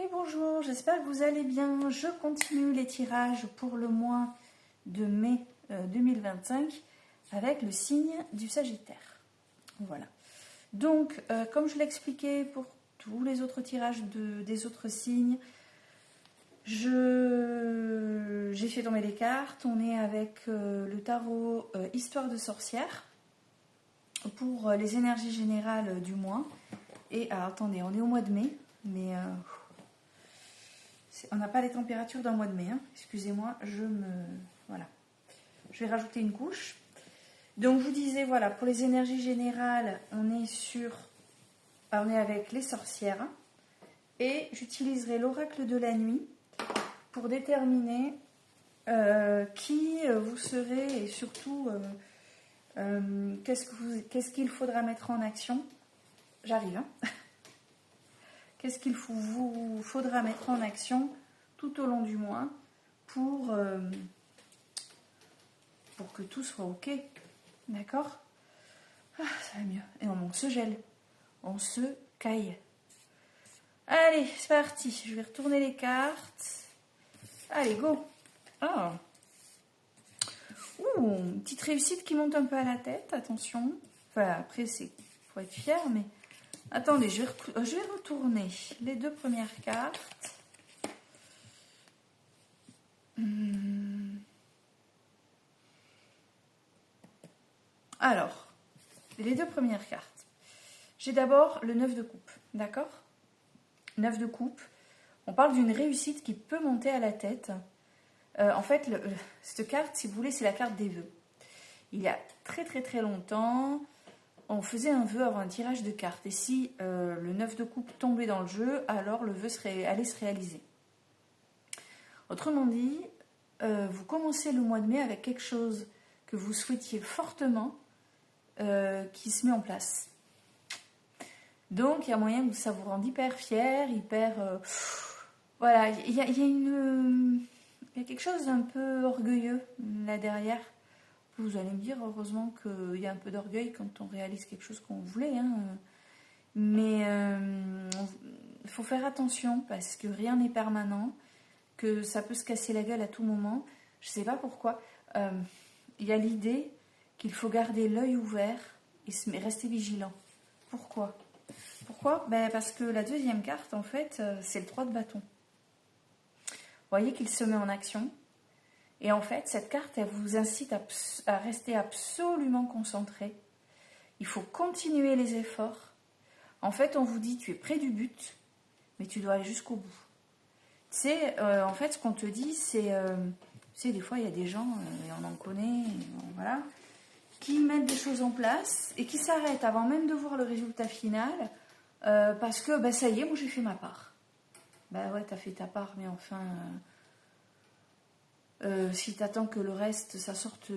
Et bonjour, j'espère que vous allez bien. Je continue les tirages pour le mois de mai 2025 avec le signe du Sagittaire. Voilà. Donc, comme je l'ai expliqué pour tous les autres tirages des autres signes, j'ai fait tomber les cartes. On est avec le tarot Histoire de sorcière pour les énergies générales du mois. Et alors, attendez, on est au mois de mai, mais on n'a pas les températures d'un mois de mai. Hein. Excusez-moi, voilà. Je vais rajouter une couche. Donc, je vous disais, voilà, pour les énergies générales, on est avec les sorcières. Et j'utiliserai l'oracle de la nuit pour déterminer qui vous serez et surtout qu'est-ce qu'il faudra mettre en action. J'arrive, hein. Qu'est-ce qu'il vous faudra mettre en action tout au long du mois pour que tout soit ok. D'accord? Ah, ça va mieux. Et on se gèle. On se caille. Allez, c'est parti. Je vais retourner les cartes. Allez, go. Ah. Ouh, une petite réussite qui monte un peu à la tête. Attention. Enfin, après, faut être fier, mais... Attendez, je vais retourner les deux premières cartes. Alors, les deux premières cartes. J'ai d'abord le 9 de coupe, d'accord? 9 de coupe. On parle d'une réussite qui peut monter à la tête. En fait, cette carte, si vous voulez, c'est la carte des vœux. Il y a très très très longtemps... On faisait un vœu avant un tirage de cartes. Et si le 9 de coupe tombait dans le jeu, alors le vœu allait se réaliser. Autrement dit, vous commencez le mois de mai avec quelque chose que vous souhaitiez fortement qui se met en place. Donc, il y a moyen que ça vous rende hyper fier, voilà, il y a quelque chose d'un peu orgueilleux là derrière. Vous allez me dire, heureusement qu'il y a un peu d'orgueil quand on réalise quelque chose qu'on voulait. Hein. Mais il faut faire attention parce que rien n'est permanent, que ça peut se casser la gueule à tout moment. Je ne sais pas pourquoi. Il y a l'idée qu'il faut garder l'œil ouvert et rester vigilant. Pourquoi? Parce que la deuxième carte, en fait, c'est le 3 de bâton. Vous voyez qu'il se met en action. Et en fait, cette carte, elle vous incite à rester absolument concentré. Il faut continuer les efforts. En fait, on vous dit, tu es près du but, mais tu dois aller jusqu'au bout. Tu sais, en fait, ce qu'on te dit, c'est... tu sais, des fois, il y a des gens, et on en connaît, voilà, qui mettent des choses en place et qui s'arrêtent avant même de voir le résultat final, parce que, ça y est, moi, j'ai fait ma part. Ouais, t'as fait ta part, mais enfin... si tu attends que le reste, ça sorte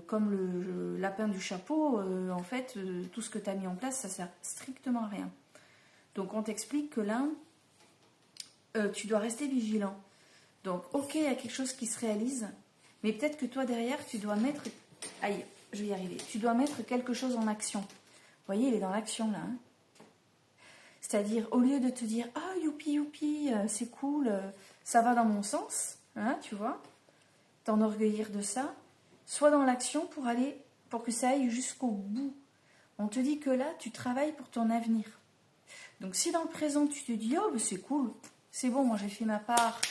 comme le lapin du chapeau, en fait, tout ce que tu as mis en place, ça sert strictement à rien. Donc, on t'explique que là, tu dois rester vigilant. Donc, ok, il y a quelque chose qui se réalise, mais peut-être que toi, derrière, tu dois mettre... Aïe, je vais y arriver. Tu dois mettre quelque chose en action. Vous voyez, il est dans l'action, là. Hein. C'est-à-dire, au lieu de te dire « Ah, youpi, youpi, c'est cool, ça va dans mon sens hein, », tu vois, t'enorgueillir de ça, soit dans l'action pour que ça aille jusqu'au bout. On te dit que là, tu travailles pour ton avenir. Donc si dans le présent, tu te dis « Oh, c'est cool, c'est bon, moi j'ai fait ma part,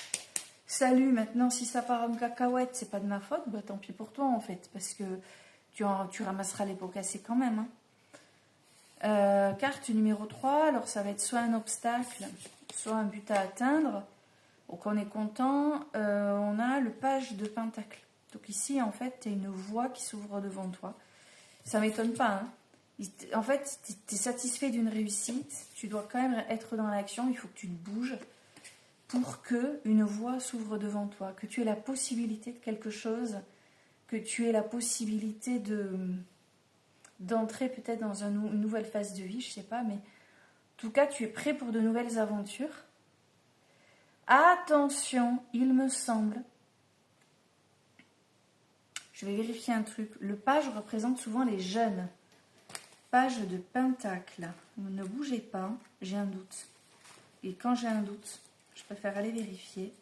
salut, maintenant si ça part en cacahuète, c'est pas de ma faute, tant pis pour toi en fait, parce que tu ramasseras les pots cassés quand même. Hein. » Carte numéro 3, alors ça va être soit un obstacle, soit un but à atteindre. Donc on est content, on a le page de pentacle. Donc ici, en fait, tu as une voie qui s'ouvre devant toi. Ça ne m'étonne pas. Hein. En fait, tu es satisfait d'une réussite, tu dois quand même être dans l'action, il faut que tu te bouges pour qu'une voie s'ouvre devant toi, que tu aies la possibilité de quelque chose, que tu aies la possibilité d'entrer peut-être dans une nouvelle phase de vie, je ne sais pas, mais en tout cas, tu es prêt pour de nouvelles aventures. Attention, il me semble, je vais vérifier un truc, le page représente souvent les jeunes. Page de pentacle, ne bougez pas, j'ai un doute. Et quand j'ai un doute, Je préfère aller vérifier.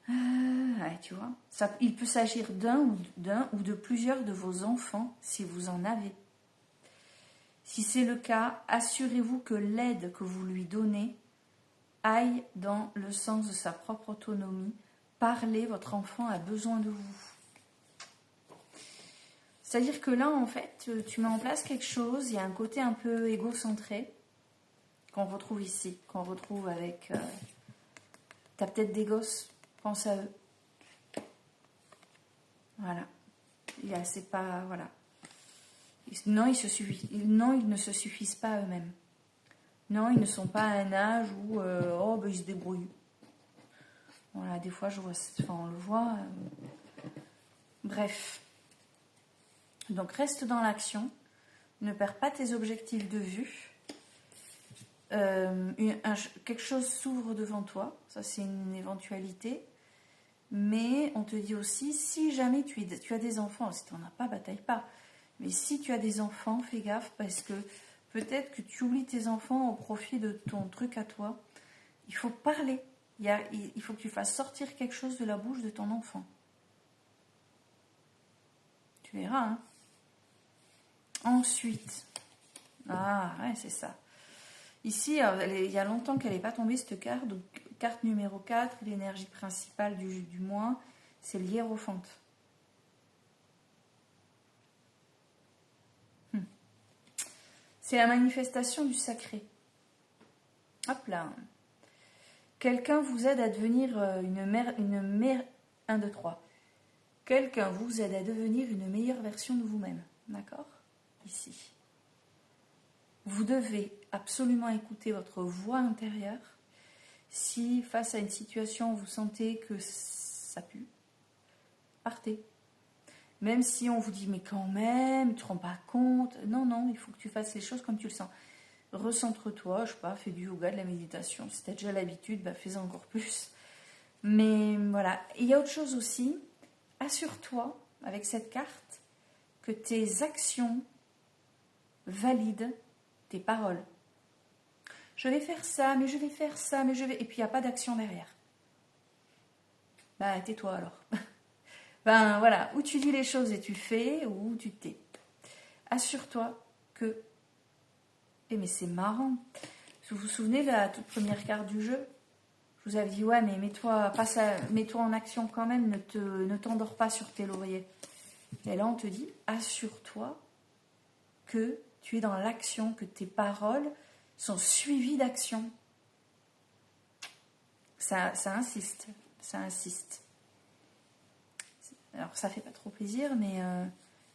Ouais, tu vois, il peut s'agir d'un ou de plusieurs de vos enfants si vous en avez. Si c'est le cas, assurez-vous que l'aide que vous lui donnez aille dans le sens de sa propre autonomie. Parlez, votre enfant a besoin de vous. C'est-à-dire que là, en fait, tu mets en place quelque chose, il y a un côté un peu égocentré qu'on retrouve ici, qu'on retrouve avec... t'as peut-être des gosses, pense à eux. Voilà. C'est pas... Voilà. Non, ils ne se suffisent pas à eux-mêmes. Non, ils ne sont pas à un âge où ils se débrouillent. Voilà, des fois, on le voit. Bref. Donc, reste dans l'action. Ne perds pas tes objectifs de vue. Quelque chose s'ouvre devant toi. Ça, c'est une éventualité. Mais on te dit aussi, si jamais tu as des enfants, si tu n'en as pas, bataille pas. Mais si tu as des enfants, fais gaffe parce que peut-être que tu oublies tes enfants au profit de ton truc à toi. Il faut parler. Il faut que tu fasses sortir quelque chose de la bouche de ton enfant. Tu verras, hein. Ensuite, ouais, c'est ça. Ici, il y a longtemps qu'elle n'est pas tombée cette carte. Donc, carte numéro 4, l'énergie principale du mois, c'est le hiérophante. C'est la manifestation du sacré. Hop là. Quelqu'un vous aide à devenir une mère 1, 2, 3. Quelqu'un vous aide à devenir une meilleure version de vous-même. D'accord? Ici. Vous devez absolument écouter votre voix intérieure. Si face à une situation vous sentez que ça pue, partez. Même si on vous dit mais quand même, tu ne te rends pas compte. Non, il faut que tu fasses les choses comme tu le sens. Recentre-toi, je sais pas, fais du yoga, de la méditation. Si tu as déjà l'habitude, fais-en encore plus. Mais voilà, il y a autre chose aussi. Assure-toi, avec cette carte, que tes actions valident tes paroles. Je vais faire ça, mais je vais faire ça, mais je vais... Et puis il n'y a pas d'action derrière. Tais-toi alors. Voilà, ou tu dis les choses et tu fais, ou tu te tais. Assure-toi que... mais c'est marrant. Vous vous souvenez de la toute première carte du jeu? Je vous avais dit, ouais, mais mets-toi en action quand même, ne t'endors pas sur tes lauriers. Et là, on te dit, assure-toi que tu es dans l'action, que tes paroles sont suivies d'action. Ça insiste. Alors, ça fait pas trop plaisir, mais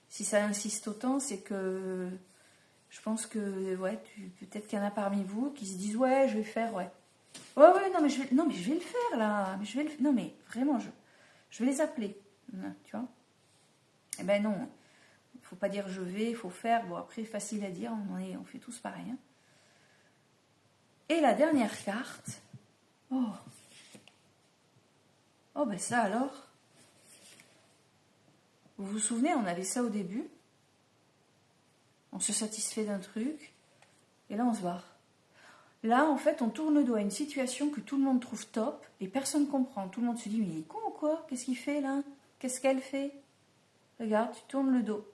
si ça insiste autant, c'est que je pense que, ouais, peut-être qu'il y en a parmi vous qui se disent, ouais, je vais faire, ouais. Ouais, non, mais je vais le faire, là. Non, mais vraiment, je vais les appeler. Tu vois? Eh ben non, il ne faut pas dire je vais, il faut faire. Bon, après, facile à dire, on fait tous pareil. Hein. Et la dernière carte. Oh, ben ça alors. Vous vous souvenez, on avait ça au début. On se satisfait d'un truc. Et là, on se barre. Là, en fait, on tourne le dos à une situation que tout le monde trouve top et personne ne comprend. Tout le monde se dit, mais il est con ou quoi? Qu'est-ce qu'il fait là? Qu'est-ce qu'elle fait? Regarde, tu tournes le dos.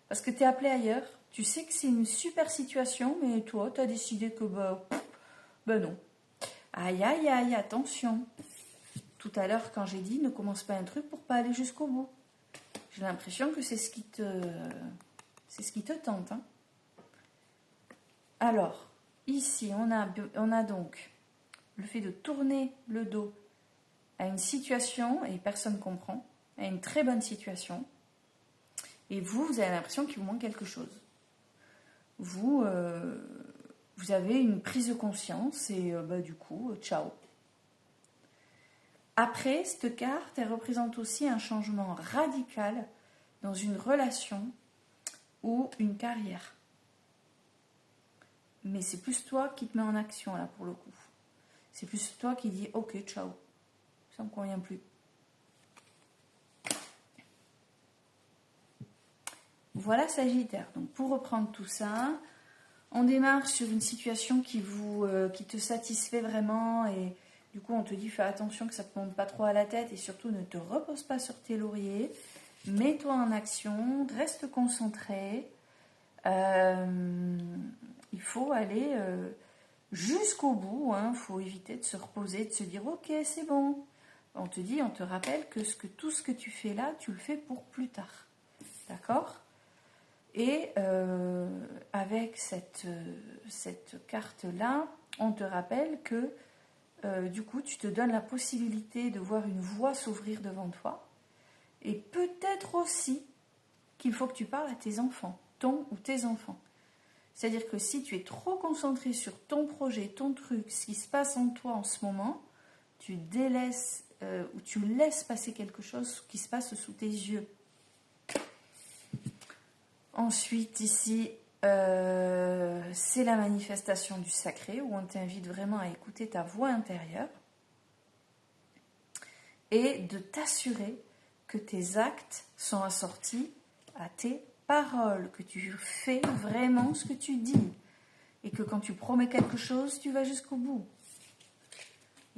Parce que tu es appelé ailleurs. Tu sais que c'est une super situation, mais toi, tu as décidé que, non. Aïe, aïe, aïe, attention. Tout à l'heure, quand j'ai dit, ne commence pas un truc pour pas aller jusqu'au bout. J'ai l'impression que c'est ce qui te tente. Hein. Alors, ici, on a donc le fait de tourner le dos à une situation, et personne ne comprend, à une très bonne situation, et vous avez l'impression qu'il vous manque quelque chose. Vous avez une prise de conscience, et du coup, ciao. Après, cette carte, elle représente aussi un changement radical dans une relation ou une carrière. Mais c'est plus toi qui te mets en action, là, pour le coup. C'est plus toi qui dis, ok, ciao, ça ne me convient plus. Voilà Sagittaire. Donc, pour reprendre tout ça, On démarre sur une situation qui te satisfait vraiment et du coup on te dit fais attention que ça ne te monte pas trop à la tête et surtout ne te repose pas sur tes lauriers. Mets-toi en action, reste concentré. Il faut aller jusqu'au bout. Il faut éviter de se reposer, de se dire ok c'est bon. On te rappelle que tout ce que tu fais là, tu le fais pour plus tard. D'accord ? Et avec cette carte-là, on te rappelle que du coup, tu te donnes la possibilité de voir une voie s'ouvrir devant toi. Et peut-être aussi qu'il faut que tu parles à tes enfants, ton ou tes enfants. C'est-à-dire que si tu es trop concentré sur ton projet, ton truc, ce qui se passe en toi en ce moment, tu délaisses ou tu laisses passer quelque chose qui se passe sous tes yeux. Ensuite, ici, c'est la manifestation du sacré où on t'invite vraiment à écouter ta voix intérieure et de t'assurer que tes actes sont assortis à tes paroles, que tu fais vraiment ce que tu dis et que quand tu promets quelque chose, tu vas jusqu'au bout.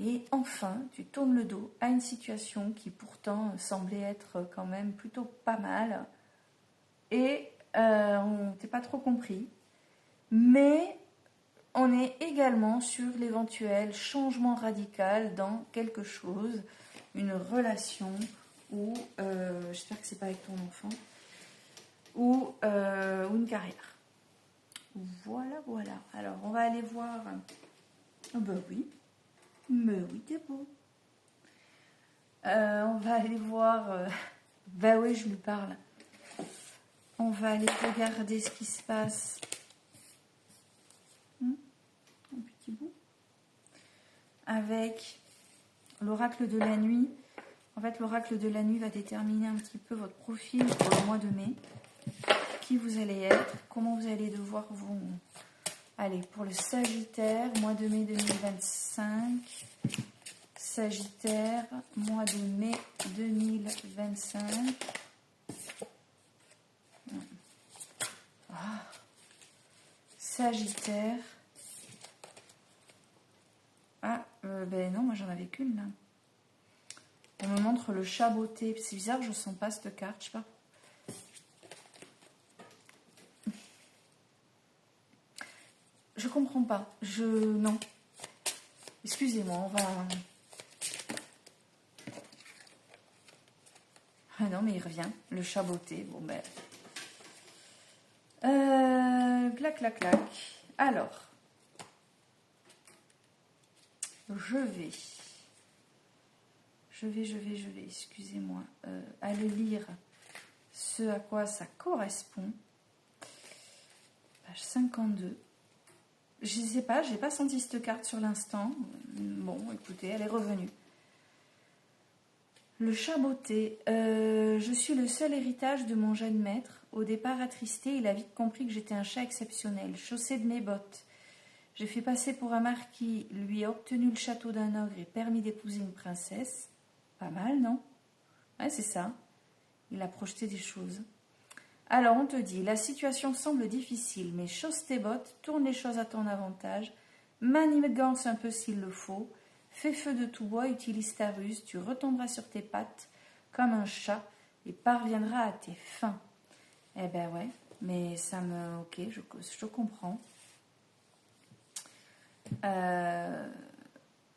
Et enfin, tu tournes le dos à une situation qui pourtant semblait être quand même plutôt pas mal et on t'est pas trop compris, mais on est également sur l'éventuel changement radical dans quelque chose, une relation ou, j'espère que c'est pas avec ton enfant, ou une carrière. Voilà. Alors, on va aller voir. Oh ben oui, mais oui, t'es beau. On va aller voir. Ben oui, je lui parle. On va aller regarder ce qui se passe. Un petit bout. Avec l'oracle de la nuit. En fait, l'oracle de la nuit va déterminer un petit peu votre profil pour le mois de mai. Qui vous allez être, comment vous allez devoir vous... Allez, pour le Sagittaire, mois de mai 2025. Sagittaire, mois de mai 2025. Sagittaire. Ben non, moi j'en avais qu'une là. On me montre le chat beauté. C'est bizarre, je sens pas cette carte, je sais pas. Je comprends pas. Non. Excusez-moi, on va... Ah non, mais il revient. Le chat beauté. Bon ben... Clac. Alors... Je vais, excusez-moi, aller lire ce à quoi ça correspond. Page 52. Je ne sais pas, j'ai pas senti cette carte sur l'instant. Bon, écoutez, elle est revenue. Le chat beauté. Je suis le seul héritage de mon jeune maître. Au départ attristé, il a vite compris que j'étais un chat exceptionnel, chaussé de mes bottes. J'ai fait passer pour un marquis, lui a obtenu le château d'un ogre et permis d'épouser une princesse. Pas mal, non? Ouais, c'est ça. Il a projeté des choses. Alors, on te dit, la situation semble difficile, mais chausse tes bottes, tourne les choses à ton avantage, manigance un peu s'il le faut, fais feu de tout bois, utilise ta ruse, tu retomberas sur tes pattes comme un chat et parviendras à tes fins. Eh ben ouais, mais ça me... Ok, je comprends.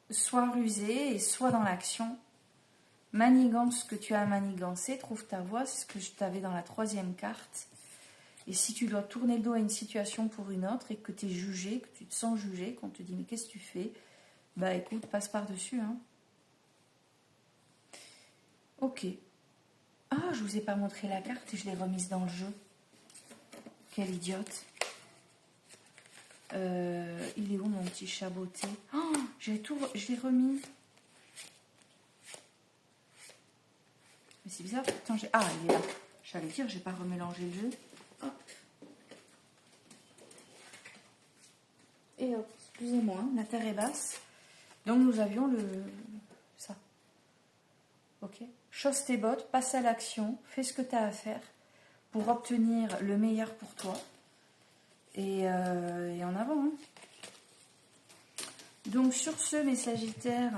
Sois rusé et sois dans l'action. Manigance ce que tu as à manigancer, trouve ta voie, c'est ce que je t'avais dans la 3e carte. Et si tu dois tourner le dos à une situation pour une autre et que tu es jugé, que tu te sens jugé, qu'on te dit mais qu'est-ce que tu fais? Bah écoute, passe par-dessus. Hein. Ok. Ah, je vous ai pas montré la carte et je l'ai remise dans le jeu. Quelle idiote. Il est où mon petit chat beauté? Oh, je l'ai remis. Mais c'est bizarre, pourtant j'ai... Ah, il est là. J'allais dire, j'ai pas remélangé le jeu. Hop. Et hop, excusez-moi, la terre est basse. Donc nous avions ça. Ok. Chausse tes bottes, passe à l'action, fais ce que tu as à faire pour obtenir le meilleur pour toi. et en avant. Hein. Donc sur ce, les Sagittaires,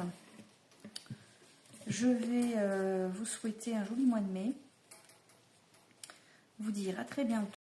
je vais vous souhaiter un joli mois de mai. Vous dire à très bientôt.